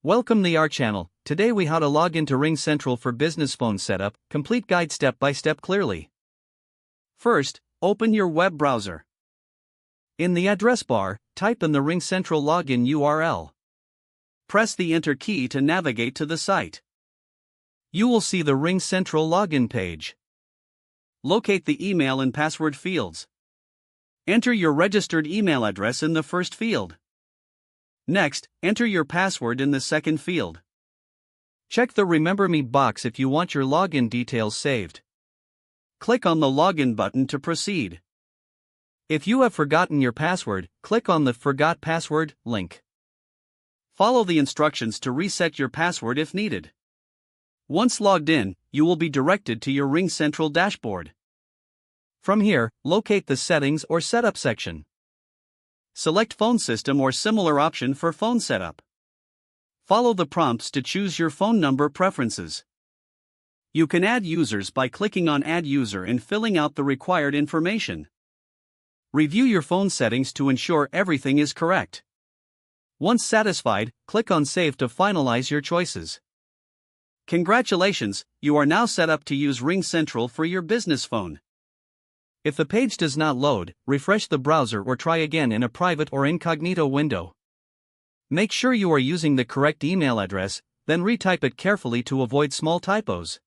Welcome to our channel. Today we how to log into RingCentral for business phone setup, complete guide step by step clearly. First, open your web browser. In the address bar, type in the RingCentral login URL. Press the enter key to navigate to the site. You will see the RingCentral login page. Locate the email and password fields. Enter your registered email address in the first field. Next, enter your password in the second field. Check the Remember Me box if you want your login details saved. Click on the Login button to proceed. If you have forgotten your password, click on the Forgot Password link. Follow the instructions to reset your password if needed. Once logged in, you will be directed to your RingCentral dashboard. From here, locate the Settings or Setup section. Select Phone System or similar option for phone setup. Follow the prompts to choose your phone number preferences. You can add users by clicking on Add User and filling out the required information. Review your phone settings to ensure everything is correct. Once satisfied, click on Save to finalize your choices. Congratulations, you are now set up to use RingCentral for your business phone. If the page does not load, refresh the browser or try again in a private or incognito window. Make sure you are using the correct email address, then retype it carefully to avoid small typos.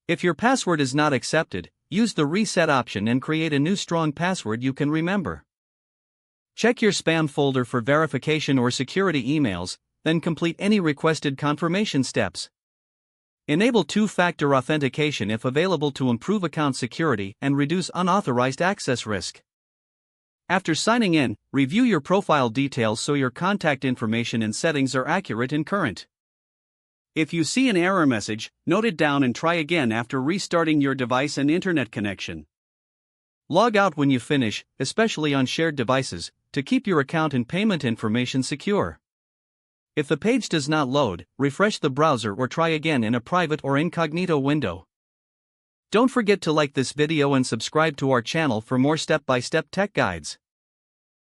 If your password is not accepted, use the reset option and create a new strong password you can remember. Check your spam folder for verification or security emails, then complete any requested confirmation steps. Enable two-factor authentication if available to improve account security and reduce unauthorized access risk. After signing in, review your profile details so your contact information and settings are accurate and current. If you see an error message, note it down and try again after restarting your device and internet connection. Log out when you finish, especially on shared devices, to keep your account and payment information secure. If the page does not load, refresh the browser or try again in a private or incognito window. Don't forget to like this video and subscribe to our channel for more step-by-step tech guides.